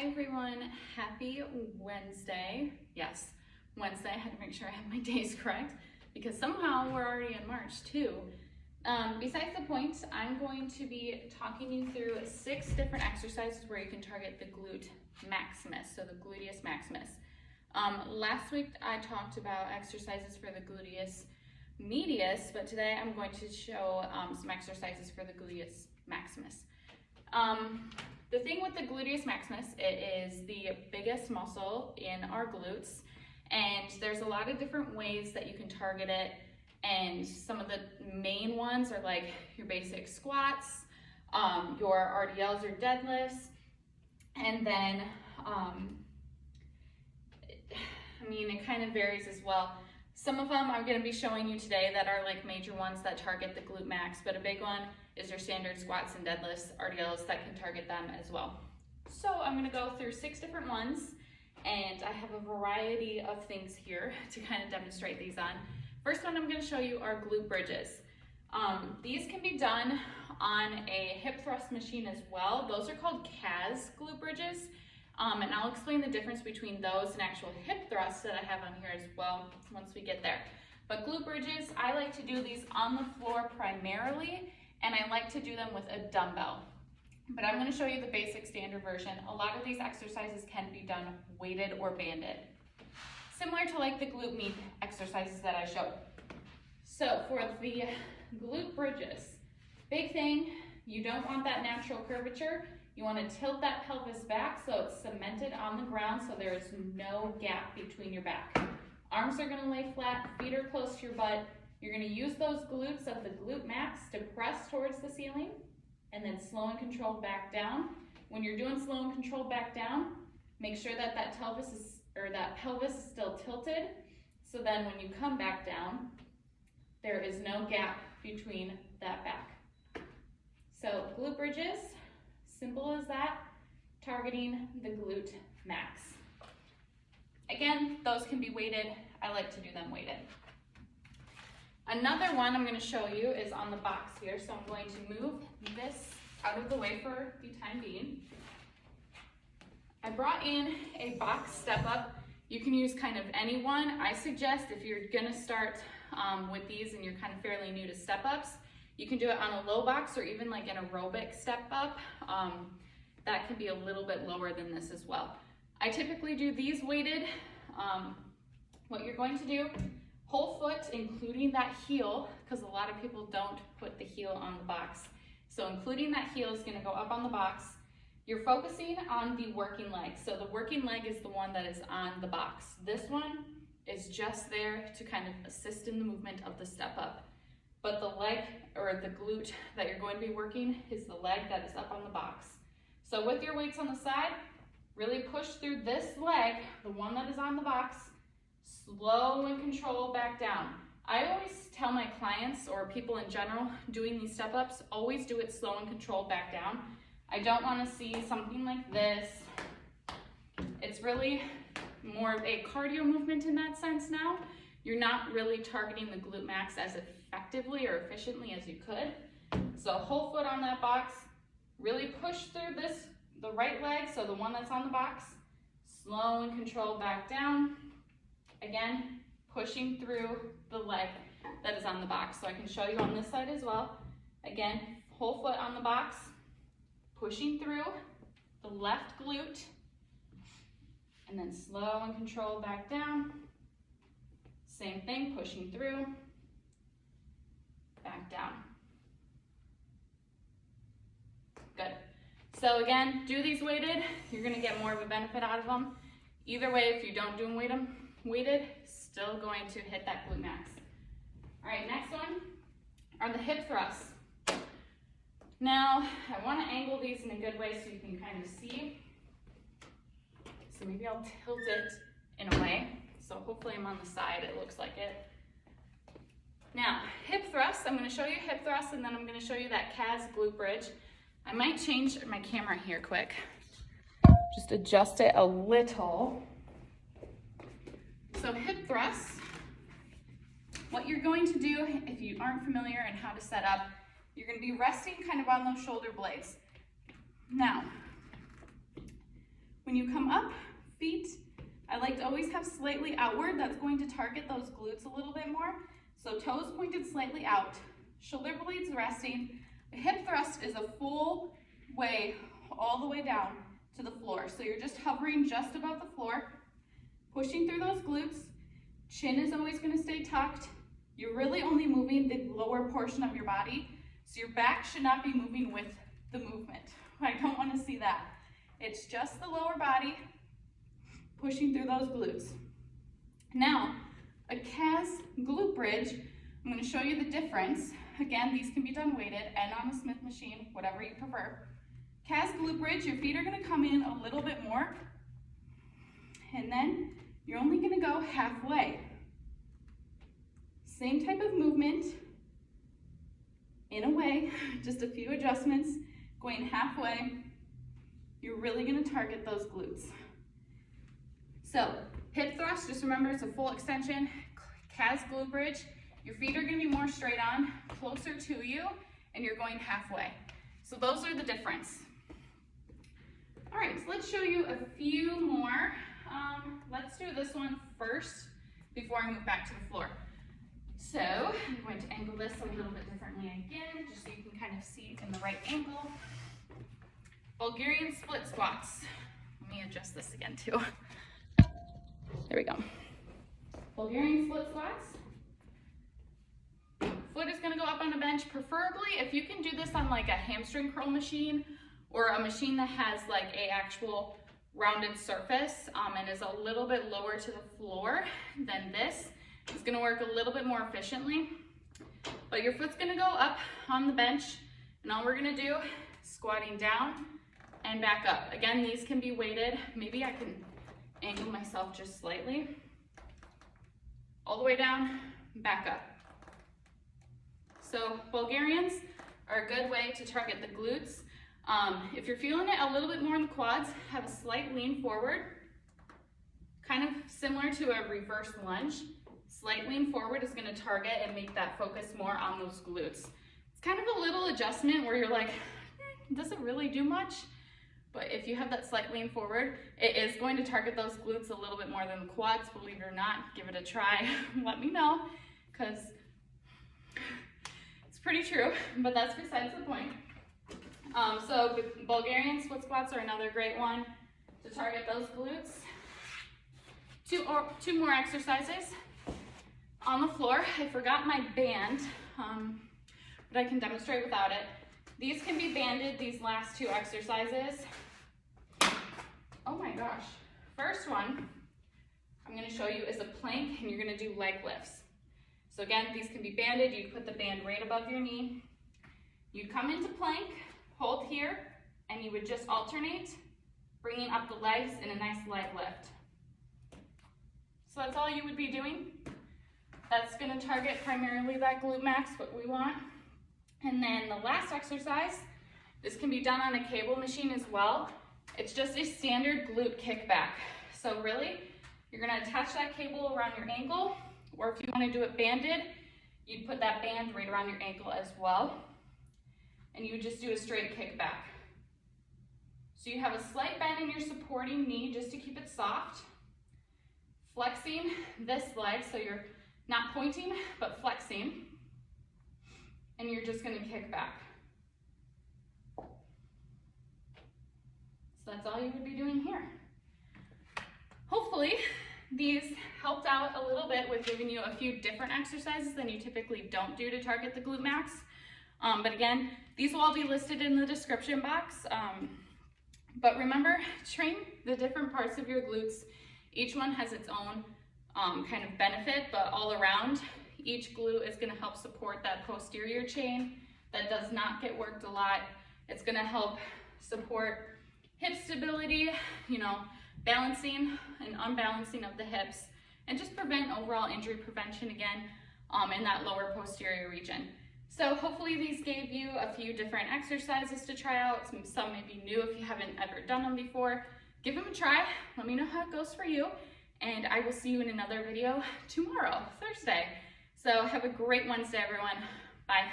Hi everyone, happy Wednesday. Yes, Wednesday. I had to make sure I have my days correct because somehow we're already in March too. Besides the point, I'm going to be talking you through 6 different exercises where you can target the glute maximus, so the gluteus maximus. Last week I talked about exercises for the gluteus medius, but today I'm going to show some exercises for the gluteus maximus. The thing with the gluteus maximus, it is the biggest muscle in our glutes, and there's a lot of different ways that you can target it, and some of the main ones are like your basic squats, your RDLs or deadlifts, and then, it kind of varies as well. Some of them I'm going to be showing you today that are like major ones that target the glute max, but a big one is your standard squats and deadlifts, RDLs, that can target them as well. So I'm going to go through 6 different ones, and I have a variety of things here to kind of demonstrate these on. First one I'm going to show you are glute bridges. These can be done on a hip thrust machine as well. Those are called Kaz Glue Bridges. And I'll explain the difference between those and actual hip thrusts that I have on here as well once we get there. But glute bridges, I like to do these on the floor primarily, and I like to do them with a dumbbell. But I'm going to show you the basic standard version. A lot of these exercises can be done weighted or banded, similar to like the glute med exercises that I showed. So for the glute bridges, big thing, you don't want that natural curvature. You want to tilt that pelvis back so it's cemented on the ground so there is no gap between your back. Arms are going to lay flat, feet are close to your butt. You're going to use those glutes of the glute max to press towards the ceiling and then slow and controlled back down. When you're doing slow and controlled back down, make sure that that pelvis is still tilted, so then when you come back down, there is no gap between that back. So glute bridges, simple as that, targeting the glute max. Again, those can be weighted. I like to do them weighted. Another one I'm going to show you is on the box here, so I'm going to move this out of the way for the time being. I brought in a box step up. You can use kind of any one. I suggest if you're going to start with these and you're kind of fairly new to step ups, you can do it on a low box or even like an aerobic step up. That can be a little bit lower than this as well. I typically do these weighted. What you're going to do, whole foot, including that heel, because a lot of people don't put the heel on the box. So including that heel is going to go up on the box. You're focusing on the working leg. So the working leg is the one that is on the box. This one is just there to kind of assist in the movement of the step up. But the leg or the glute that you're going to be working is the leg that is up on the box. So with your weights on the side, really push through this leg, the one that is on the box, slow and control back down. I always tell my clients or people in general doing these step ups, always do it slow and controlled back down. I don't want to see something like this. It's really more of a cardio movement in that sense now. You're not really targeting the glute max as effectively or efficiently as you could. So whole foot on that box, really push through the right leg, so the one that's on the box, slow and controlled back down. Again, pushing through the leg that is on the box. So I can show you on this side as well. Again, whole foot on the box, pushing through the left glute, and then slow and controlled back down. Same thing, pushing through, back down. Good. So again, do these weighted. You're going to get more of a benefit out of them. Either way, if you don't do them weighted, still going to hit that glute max. All right, next one are the hip thrusts. Now, I want to angle these in a good way so you can kind of see. So maybe I'll tilt it in a way. So hopefully I'm on the side, it looks like it. Now, hip thrusts, I'm going to show you hip thrusts and then I'm going to show you that Kaz Glue Bridge. I might change my camera here quick. Just adjust it a little. So hip thrusts, what you're going to do if you aren't familiar and how to set up, you're going to be resting kind of on those shoulder blades. Now, When you come up, feet, I like to always have slightly outward. That's going to target those glutes a little bit more. So toes pointed slightly out, shoulder blades resting. A hip thrust is a full way, all the way down to the floor. So you're just hovering just above the floor, pushing through those glutes. Chin is always going to stay tucked. You're really only moving the lower portion of your body. So your back should not be moving with the movement. I don't want to see that. It's just the lower body pushing through those glutes. Now, a Kaz Glue Bridge, I'm going to show you the difference. Again, these can be done weighted and on a Smith machine, whatever you prefer. Kaz Glue Bridge, your feet are going to come in a little bit more, and then you're only going to go halfway. Same type of movement, in a way, just a few adjustments, going halfway. You're really going to target those glutes. So, hip thrust, just remember it's a full extension. Kaz Glue Bridge, your feet are going to be more straight on, closer to you, and you're going halfway. So those are the difference. All right, so let's show you a few more. Let's do this one first before I move back to the floor. So I'm going to angle this a little bit differently again, just so you can kind of see in the right angle. Bulgarian split squats. Let me adjust this again too. There we go. Bulgarian split squats. Foot is going to go up on a bench, preferably if you can do this on like a hamstring curl machine or a machine that has like a actual rounded surface and is a little bit lower to the floor than this. It's going to work a little bit more efficiently. But your foot's going to go up on the bench, and all we're going to do is squatting down and back up. Again, these can be weighted. Maybe I can angle myself just slightly. All the way down, back up. So Bulgarians are a good way to target the glutes. If you're feeling it a little bit more in the quads, have a slight lean forward, kind of similar to a reverse lunge. Slight lean forward is going to target and make that focus more on those glutes. It's kind of a little adjustment where you're like, does it really do much? But if you have that slight lean forward, it is going to target those glutes a little bit more than the quads, believe it or not. Give it a try. Let me know, because it's pretty true, but that's besides the point. So Bulgarian split squats are another great one to target those glutes. Two more exercises. On the floor, I forgot my band, but I can demonstrate without it. These can be banded, these last two exercises. Oh my gosh. First one I'm going to show you is a plank, and you're going to do leg lifts. So again, these can be banded. You put the band right above your knee. You'd come into plank, hold here, and you would just alternate, bringing up the legs in a nice leg lift. So that's all you would be doing. That's going to target primarily that glute max, what we want. And then the last exercise, this can be done on a cable machine as well. It's just a standard glute kickback. So really, you're going to attach that cable around your ankle, or if you want to do it banded, you'd put that band right around your ankle as well. And you would just do a straight kickback. So you have a slight bend in your supporting knee just to keep it soft. Flexing this leg, so you're not pointing, but flexing. And you're just going to kick back. So that's all you would be doing here. Hopefully, these helped out a little bit with giving you a few different exercises than you typically don't do to target the glute max. But again, these will all be listed in the description box. But remember, train the different parts of your glutes. Each one has its own kind of benefit, but all around, each glute is going to help support that posterior chain that does not get worked a lot. It's going to help support hip stability, balancing and unbalancing of the hips, and just prevent overall injury prevention again in that lower posterior region. So hopefully these gave you a few different exercises to try out. Some may be new if you haven't ever done them before. Give them a try. Let me know how it goes for you. And I will see you in another video tomorrow, Thursday. So have a great Wednesday, everyone. Bye.